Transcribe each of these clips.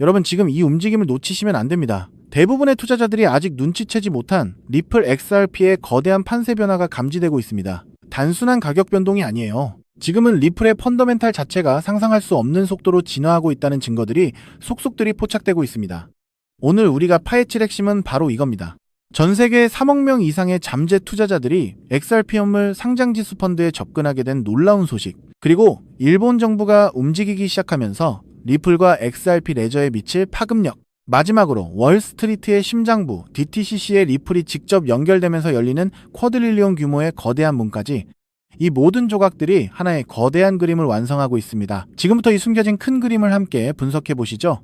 여러분 지금 이 움직임을 놓치시면 안 됩니다. 대부분의 투자자들이 아직 눈치채지 못한 리플 XRP의 거대한 판세 변화가 감지되고 있습니다. 단순한 가격 변동이 아니에요. 지금은 리플의 펀더멘탈 자체가 상상할 수 없는 속도로 진화하고 있다는 증거들이 속속들이 포착되고 있습니다. 오늘 우리가 파헤칠 핵심은 바로 이겁니다. 전 세계 3억 명 이상의 잠재 투자자들이 XRP 현물 상장지수 펀드에 접근하게 된 놀라운 소식, 그리고 일본 정부가 움직이기 시작하면서 리플과 XRP 레저에 미칠 파급력, 마지막으로 월스트리트의 심장부 DTCC의 리플이 직접 연결되면서 열리는 쿼드릴리온 규모의 거대한 문까지, 이 모든 조각들이 하나의 거대한 그림을 완성하고 있습니다. 지금부터 이 숨겨진 큰 그림을 함께 분석해 보시죠.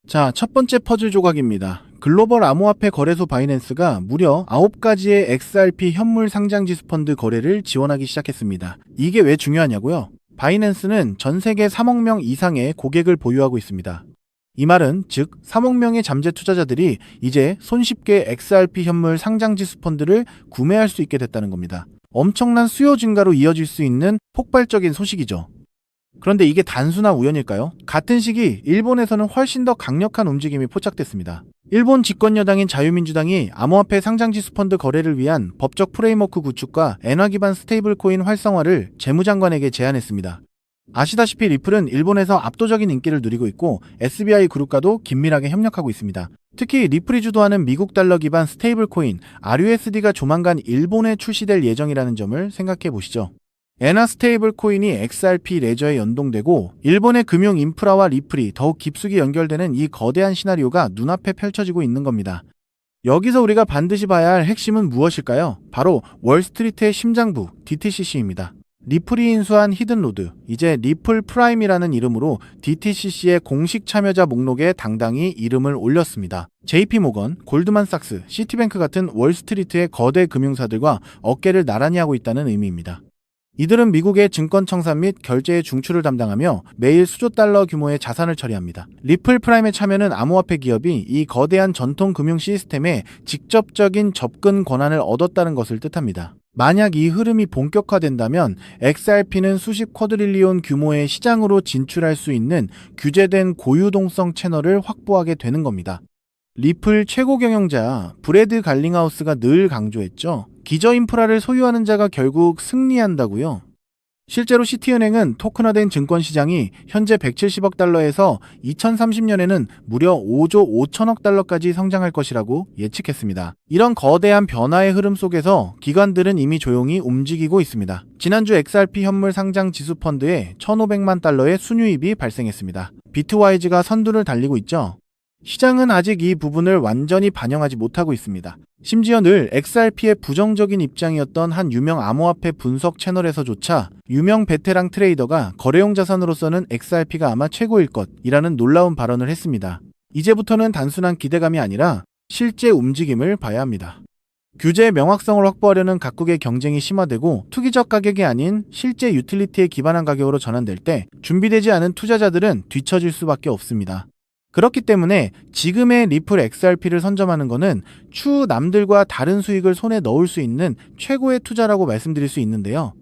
자, 첫 번째 퍼즐 조각입니다. 글로벌 암호화폐 거래소 바이낸스가 무려 9가지의 XRP 현물 상장지수 펀드 거래를 지원하기 시작했습니다. 이게 왜 중요하냐고요? 바이낸스는 전 세계 3억 명 이상의 고객을 보유하고 있습니다. 이 말은 즉 3억 명의 잠재 투자자들이 이제 손쉽게 XRP 현물 상장지수 펀드를 구매할 수 있게 됐다는 겁니다. 엄청난 수요 증가로 이어질 수 있는 폭발적인 소식이죠. 그런데 이게 단순한 우연일까요? 같은 시기 일본에서는 훨씬 더 강력한 움직임이 포착됐습니다. 일본 집권 여당인 자유민주당이 암호화폐 상장지수 펀드 거래를 위한 법적 프레임워크 구축과 엔화 기반 스테이블 코인 활성화를 재무장관에게 제안했습니다. 아시다시피 리플은 일본에서 압도적인 인기를 누리고 있고 SBI 그룹과도 긴밀하게 협력하고 있습니다. 특히 리플이 주도하는 미국 달러 기반 스테이블 코인 RUSD가 조만간 일본에 출시될 예정이라는 점을 생각해 보시죠. 엔화 스테이블 코인이 XRP 레저에 연동되고 일본의 금융 인프라와 리플이 더욱 깊숙이 연결되는 이 거대한 시나리오가 눈앞에 펼쳐지고 있는 겁니다. 여기서 우리가 반드시 봐야 할 핵심은 무엇일까요? 바로 월스트리트의 심장부 DTCC입니다. 리플이 인수한 히든로드, 이제 리플 프라임이라는 이름으로 DTCC의 공식 참여자 목록에 당당히 이름을 올렸습니다. JP모건, 골드만삭스, 시티뱅크 같은 월스트리트의 거대 금융사들과 어깨를 나란히 하고 있다는 의미입니다. 이들은 미국의 증권청산 및 결제의 중추를 담당하며 매일 수조 달러 규모의 자산을 처리합니다. 리플 프라임에 참여는 암호화폐 기업이 이 거대한 전통 금융 시스템에 직접적인 접근 권한을 얻었다는 것을 뜻합니다. 만약 이 흐름이 본격화된다면 XRP는 수십 쿼드릴리온 규모의 시장으로 진출할 수 있는 규제된 고유동성 채널을 확보하게 되는 겁니다. 리플 최고 경영자 브래드 갈링하우스가 늘 강조했죠. 기저 인프라를 소유하는 자가 결국 승리한다고요. 실제로 시티은행은 토큰화된 증권시장이 현재 170억 달러에서 2030년에는 무려 5조 5천억 달러까지 성장할 것이라고 예측했습니다. 이런 거대한 변화의 흐름 속에서 기관들은 이미 조용히 움직이고 있습니다. 지난주 XRP 현물 상장 지수 펀드에 1,500만 달러의 순유입이 발생했습니다. 비트와이즈가 선두를 달리고 있죠. 시장은 아직 이 부분을 완전히 반영하지 못하고 있습니다. 심지어 늘 XRP의 부정적인 입장이었던 한 유명 암호화폐 분석 채널에서조차 유명 베테랑 트레이더가 거래용 자산으로서는 XRP가 아마 최고일 것이라는 놀라운 발언을 했습니다. 이제부터는 단순한 기대감이 아니라 실제 움직임을 봐야 합니다. 규제의 명확성을 확보하려는 각국의 경쟁이 심화되고 투기적 가격이 아닌 실제 유틸리티에 기반한 가격으로 전환될 때 준비되지 않은 투자자들은 뒤처질 수밖에 없습니다. 그렇기 때문에 지금의 리플 XRP를 선점하는 것은 추후 남들과 다른 수익을 손에 넣을 수 있는 최고의 투자라고 말씀드릴 수 있는데요.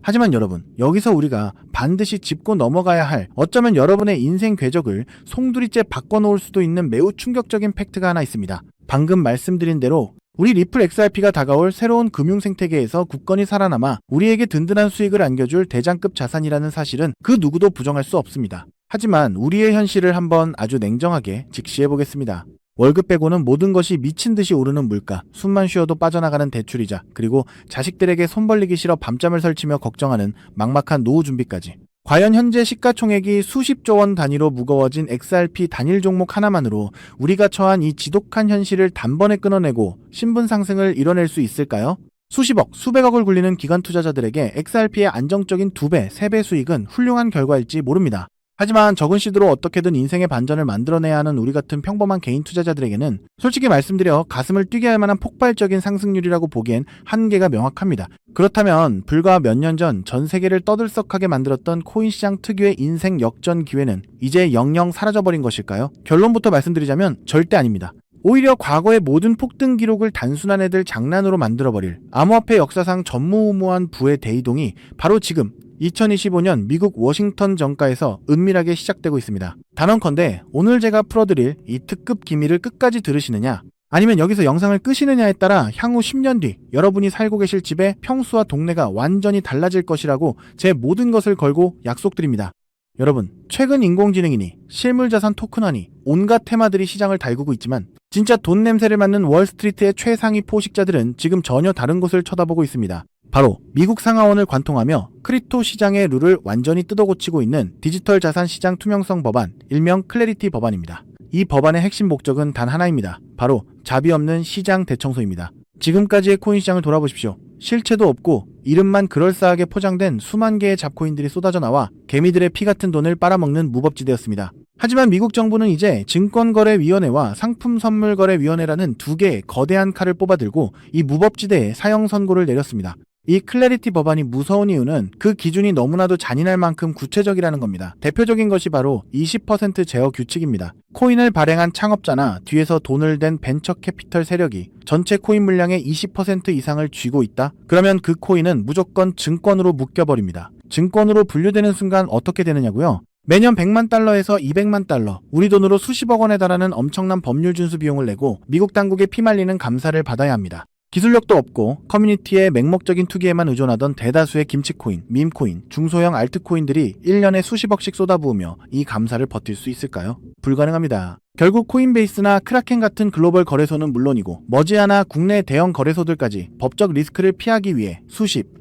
하지만 여러분, 여기서 우리가 반드시 짚고 넘어가야 할, 어쩌면 여러분의 인생 궤적을 송두리째 바꿔놓을 수도 있는 매우 충격적인 팩트가 하나 있습니다. 방금 말씀드린 대로 우리 리플 XRP가 다가올 새로운 금융 생태계에서 굳건히 살아남아 우리에게 든든한 수익을 안겨줄 대장급 자산이라는 사실은 그 누구도 부정할 수 없습니다. 하지만 우리의 현실을 한번 아주 냉정하게 직시해보겠습니다. 월급 빼고는 모든 것이 미친 듯이 오르는 물가, 숨만 쉬어도 빠져나가는 대출이자, 그리고 자식들에게 손 벌리기 싫어 밤잠을 설치며 걱정하는 막막한 노후 준비까지. 과연 현재 시가총액이 수십조 원 단위로 무거워진 XRP 단일 종목 하나만으로 우리가 처한 이 지독한 현실을 단번에 끊어내고 신분 상승을 이뤄낼 수 있을까요? 수십억, 수백억을 굴리는 기관 투자자들에게 XRP의 안정적인 2배, 3배 수익은 훌륭한 결과일지 모릅니다. 하지만 적은 시드로 어떻게든 인생의 반전을 만들어내야 하는 우리 같은 평범한 개인 투자자들에게는 솔직히 말씀드려 가슴을 뛰게 할 만한 폭발적인 상승률이라고 보기엔 한계가 명확합니다. 그렇다면 불과 몇 년 전 전 세계를 떠들썩하게 만들었던 코인 시장 특유의 인생 역전 기회는 이제 영영 사라져버린 것일까요? 결론부터 말씀드리자면 절대 아닙니다. 오히려 과거의 모든 폭등 기록을 단순한 애들 장난으로 만들어버릴 암호화폐 역사상 전무후무한 부의 대이동이 바로 지금 2025년 미국 워싱턴 정가에서 은밀하게 시작되고 있습니다. 단언컨대 오늘 제가 풀어드릴 이 특급 기밀을 끝까지 들으시느냐, 아니면 여기서 영상을 끄시느냐에 따라 향후 10년 뒤 여러분이 살고 계실 집의 평수와 동네가 완전히 달라질 것이라고 제 모든 것을 걸고 약속드립니다. 여러분, 최근 인공지능이니 실물자산 토큰화니 온갖 테마들이 시장을 달구고 있지만 진짜 돈 냄새를 맡는 월스트리트의 최상위 포식자들은 지금 전혀 다른 곳을 쳐다보고 있습니다. 바로 미국 상하원을 관통하며 크립토 시장의 룰을 완전히 뜯어고치고 있는 디지털 자산 시장 투명성 법안, 일명 클래리티 법안입니다. 이 법안의 핵심 목적은 단 하나입니다. 바로 자비 없는 시장 대청소입니다. 지금까지의 코인 시장을 돌아보십시오. 실체도 없고 이름만 그럴싸하게 포장된 수만 개의 잡코인들이 쏟아져 나와 개미들의 피 같은 돈을 빨아먹는 무법지대였습니다. 하지만 미국 정부는 이제 증권거래위원회와 상품선물거래위원회라는 두 개의 거대한 칼을 뽑아들고 이 무법지대에 사형 선고를 내렸습니다. 이 클래리티 법안이 무서운 이유는 그 기준이 너무나도 잔인할 만큼 구체적이라는 겁니다. 대표적인 것이 바로 20% 제어 규칙입니다. 코인을 발행한 창업자나 뒤에서 돈을 댄 벤처 캐피털 세력이 전체 코인 물량의 20% 이상을 쥐고 있다? 그러면 그 코인은 무조건 증권으로 묶여버립니다. 증권으로 분류되는 순간 어떻게 되느냐고요? 매년 100만 달러에서 200만 달러, 우리 돈으로 수십억 원에 달하는 엄청난 법률 준수 비용을 내고 미국 당국의 피말리는 감사를 받아야 합니다. 기술력도 없고 커뮤니티의 맹목적인 투기에만 의존하던 대다수의 김치코인, 밈코인, 중소형 알트코인들이 1년에 수십억씩 쏟아부으며 이 감사를 버틸 수 있을까요? 불가능합니다. 결국 코인베이스나 크라켄 같은 글로벌 거래소는 물론이고 머지않아 국내 대형 거래소들까지 법적 리스크를 피하기 위해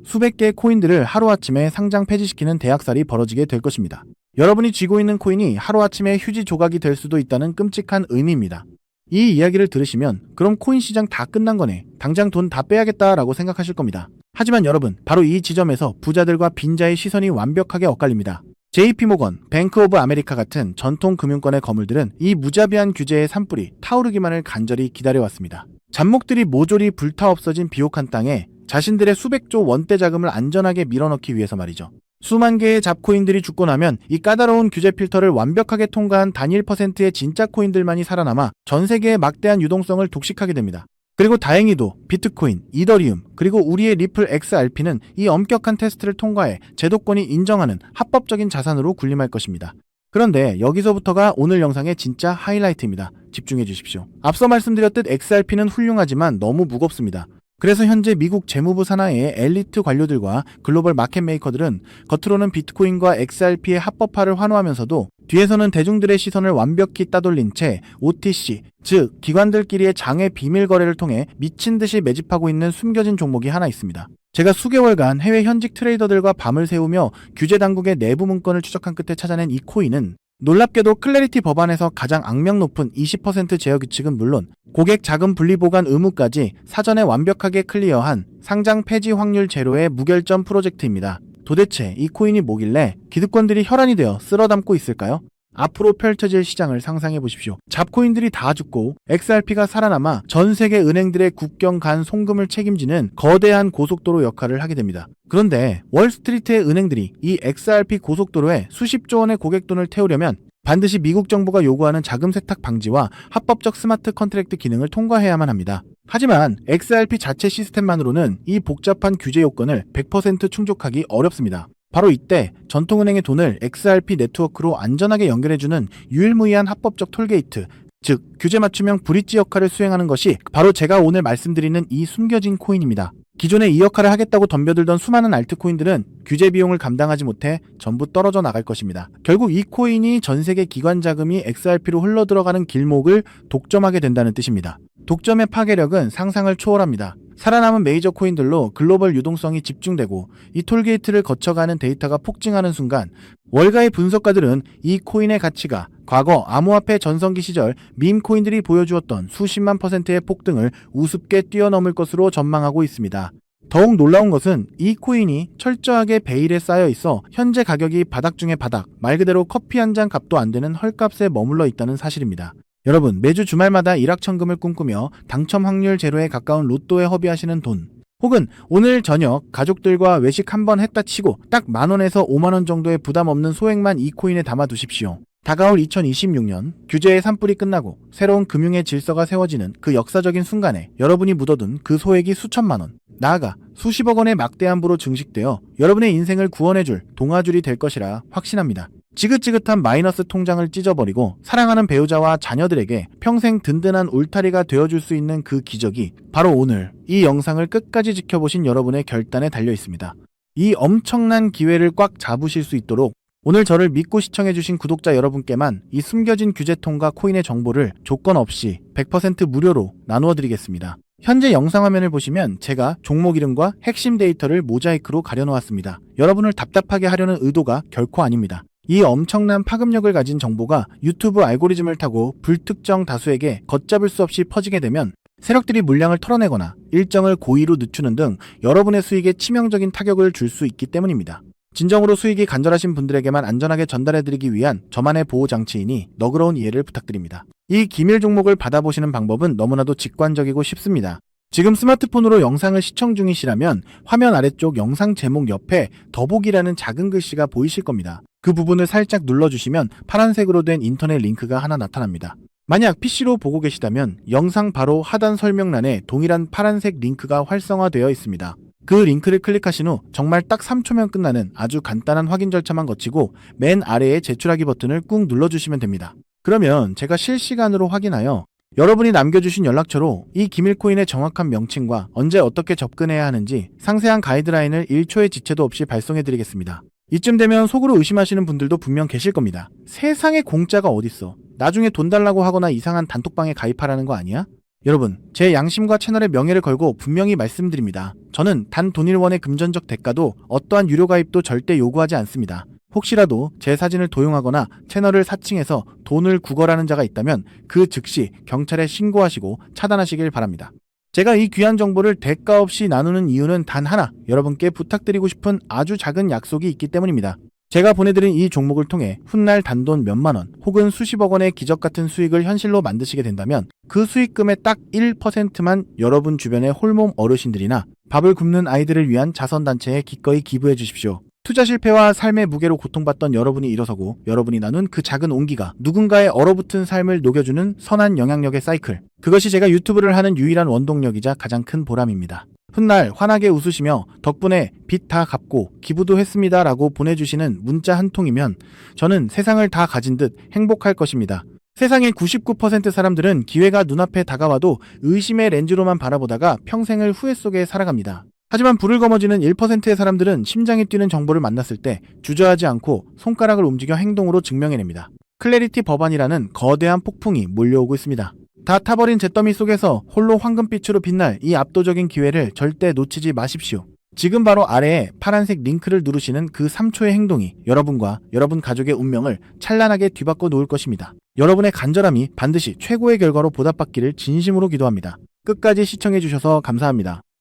수백 개의 코인들을 하루아침에 상장 폐지시키는 대학살이 벌어지게 될 것입니다. 여러분이 쥐고 있는 코인이 하루아침에 휴지 조각이 될 수도 있다는 끔찍한 의미입니다. 이 이야기를 들으시면 그럼 코인 시장 다 끝난 거네, 당장 돈 다 빼야겠다라고 생각하실 겁니다. 하지만 여러분, 바로 이 지점에서 부자들과 빈자의 시선이 완벽하게 엇갈립니다. JP모건, 뱅크 오브 아메리카 같은 전통 금융권의 거물들은 이 무자비한 규제의 산불이 타오르기만을 간절히 기다려왔습니다. 잡목들이 모조리 불타 없어진 비옥한 땅에 자신들의 수백조 원대 자금을 안전하게 밀어넣기 위해서 말이죠. 수만 개의 잡코인들이 죽고 나면 이 까다로운 규제 필터를 완벽하게 통과한 단 1%의 진짜 코인들만이 살아남아 전 세계의 막대한 유동성을 독식하게 됩니다. 그리고 다행히도 비트코인, 이더리움, 그리고 우리의 리플 XRP는 이 엄격한 테스트를 통과해 제도권이 인정하는 합법적인 자산으로 군림할 것입니다. 그런데 여기서부터가 오늘 영상의 진짜 하이라이트입니다. 집중해 주십시오. 앞서 말씀드렸듯 XRP는 훌륭하지만 너무 무겁습니다. 그래서 현재 미국 재무부 산하의 엘리트 관료들과 글로벌 마켓 메이커들은 겉으로는 비트코인과 XRP의 합법화를 환호하면서도 뒤에서는 대중들의 시선을 완벽히 따돌린 채 OTC, 즉 기관들끼리의 장외 비밀 거래를 통해 미친 듯이 매집하고 있는 숨겨진 종목이 하나 있습니다. 제가 수개월간 해외 현직 트레이더들과 밤을 새우며 규제 당국의 내부 문건을 추적한 끝에 찾아낸 이 코인은 놀랍게도 클래리티 법안에서 가장 악명 높은 20% 제어 규칙은 물론 고객 자금 분리 보관 의무까지 사전에 완벽하게 클리어한 상장 폐지 확률 제로의 무결점 프로젝트입니다. 도대체 이 코인이 뭐길래 기득권들이 혈안이 되어 쓸어담고 있을까요? 앞으로 펼쳐질 시장을 상상해 보십시오. 잡코인들이 다 죽고 XRP가 살아남아 전 세계 은행들의 국경 간 송금을 책임지는 거대한 고속도로 역할을 하게 됩니다. 그런데 월스트리트의 은행들이 이 XRP 고속도로에 수십조 원의 고객돈을 태우려면 반드시 미국 정부가 요구하는 자금 세탁 방지와 합법적 스마트 컨트랙트 기능을 통과해야만 합니다. 하지만 XRP 자체 시스템만으로는 이 복잡한 규제 요건을 100% 충족하기 어렵습니다. 바로 이때 전통은행의 돈을 XRP 네트워크로 안전하게 연결해주는 유일무이한 합법적 톨게이트, 즉 규제 맞춤형 브릿지 역할을 수행하는 것이 바로 제가 오늘 말씀드리는 이 숨겨진 코인입니다. 기존에 이 역할을 하겠다고 덤벼들던 수많은 알트코인들은 규제 비용을 감당하지 못해 전부 떨어져 나갈 것입니다. 결국 이 코인이 전 세계 기관 자금이 XRP로 흘러들어가는 길목을 독점하게 된다는 뜻입니다. 독점의 파괴력은 상상을 초월합니다. 살아남은 메이저 코인들로 글로벌 유동성이 집중되고 이 톨게이트를 거쳐가는 데이터가 폭증하는 순간 월가의 분석가들은 이 코인의 가치가 과거 암호화폐 전성기 시절 밈 코인들이 보여주었던 수십만 %의 폭등을 우습게 뛰어넘을 것으로 전망하고 있습니다. 더욱 놀라운 것은 이 코인이 철저하게 베일에 쌓여 있어 현재 가격이 바닥 중의 바닥, 말 그대로 커피 한 잔 값도 안 되는 헐값에 머물러 있다는 사실입니다. 여러분, 매주 주말마다 일확천금을 꿈꾸며 당첨 확률 제로에 가까운 로또에 허비하시는 돈, 혹은 오늘 저녁 가족들과 외식 한번 했다 치고 딱 10,000원에서 50,000원 정도의 부담 없는 소액만 이 코인에 담아 두십시오. 다가올 2026년 규제의 산불이 끝나고 새로운 금융의 질서가 세워지는 그 역사적인 순간에 여러분이 묻어둔 그 소액이 수천만 원, 나아가 수십억 원의 막대한 부로 증식되어 여러분의 인생을 구원해줄 동아줄이 될 것이라 확신합니다. 지긋지긋한 마이너스 통장을 찢어버리고 사랑하는 배우자와 자녀들에게 평생 든든한 울타리가 되어줄 수 있는 그 기적이 바로 오늘 이 영상을 끝까지 지켜보신 여러분의 결단에 달려 있습니다. 이 엄청난 기회를 꽉 잡으실 수 있도록 오늘 저를 믿고 시청해주신 구독자 여러분께만 이 숨겨진 규제통과 코인의 정보를 조건 없이 100% 무료로 나누어 드리겠습니다. 현재 영상 화면을 보시면 제가 종목 이름과 핵심 데이터를 모자이크로 가려놓았습니다. 여러분을 답답하게 하려는 의도가 결코 아닙니다. 이 엄청난 파급력을 가진 정보가 유튜브 알고리즘을 타고 불특정 다수에게 걷잡을 수 없이 퍼지게 되면 세력들이 물량을 털어내거나 일정을 고의로 늦추는 등 여러분의 수익에 치명적인 타격을 줄 수 있기 때문입니다. 진정으로 수익이 간절하신 분들에게만 안전하게 전달해드리기 위한 저만의 보호장치이니 너그러운 이해를 부탁드립니다. 이 기밀 종목을 받아보시는 방법은 너무나도 직관적이고 쉽습니다. 지금 스마트폰으로 영상을 시청 중이시라면 화면 아래쪽 영상 제목 옆에 더보기라는 작은 글씨가 보이실 겁니다. 그 부분을 살짝 눌러주시면 파란색으로 된 인터넷 링크가 하나 나타납니다. 만약 PC로 보고 계시다면 영상 바로 하단 설명란에 동일한 파란색 링크가 활성화되어 있습니다. 그 링크를 클릭하신 후 정말 딱 3초면 끝나는 아주 간단한 확인 절차만 거치고 맨 아래에 제출하기 버튼을 꾹 눌러주시면 됩니다. 그러면 제가 실시간으로 확인하여 여러분이 남겨주신 연락처로 이 기밀코인의 정확한 명칭과 언제 어떻게 접근해야 하는지 상세한 가이드라인을 1초의 지체도 없이 발송해드리겠습니다. 이쯤 되면 속으로 의심하시는 분들도 분명 계실 겁니다. 세상에 공짜가 어딨어? 나중에 돈 달라고 하거나 이상한 단톡방에 가입하라는 거 아니야? 여러분, 제 양심과 채널의 명예를 걸고 분명히 말씀드립니다. 저는 단 돈일원의 금전적 대가도 어떠한 유료 가입도 절대 요구하지 않습니다. 혹시라도 제 사진을 도용하거나 채널을 사칭해서 돈을 구걸하는 자가 있다면 그 즉시 경찰에 신고하시고 차단하시길 바랍니다. 제가 이 귀한 정보를 대가 없이 나누는 이유는 단 하나, 여러분께 부탁드리고 싶은 아주 작은 약속이 있기 때문입니다. 제가 보내드린 이 종목을 통해 훗날 단돈 몇만 원 혹은 수십억 원의 기적 같은 수익을 현실로 만드시게 된다면 그 수익금의 딱 1%만 여러분 주변의 홀몸 어르신들이나 밥을 굶는 아이들을 위한 자선단체에 기꺼이 기부해 주십시오. 투자 실패와 삶의 무게로 고통받던 여러분이 일어서고 여러분이 나눈 그 작은 온기가 누군가의 얼어붙은 삶을 녹여주는 선한 영향력의 사이클. 그것이 제가 유튜브를 하는 유일한 원동력이자 가장 큰 보람입니다. 훗날 환하게 웃으시며 덕분에 빚 다 갚고 기부도 했습니다 라고 보내주시는 문자 한 통이면 저는 세상을 다 가진 듯 행복할 것입니다. 세상의 99% 사람들은 기회가 눈앞에 다가와도 의심의 렌즈로만 바라보다가 평생을 후회 속에 살아갑니다. 하지만 불을 거머쥐는 1%의 사람들은 심장이 뛰는 정보를 만났을 때 주저하지 않고 손가락을 움직여 행동으로 증명해냅니다. 클래리티 법안이라는 거대한 폭풍이 몰려오고 있습니다. 다 타버린 잿더미 속에서 홀로 황금빛으로 빛날 이 압도적인 기회를 절대 놓치지 마십시오. 지금 바로 아래에 파란색 링크를 누르시는 그 3초의 행동이 여러분과 여러분 가족의 운명을 찬란하게 뒤바꿔 놓을 것입니다. 여러분의 간절함이 반드시 최고의 결과로 보답받기를 진심으로 기도합니다. 끝까지 시청해주셔서 감사합니다.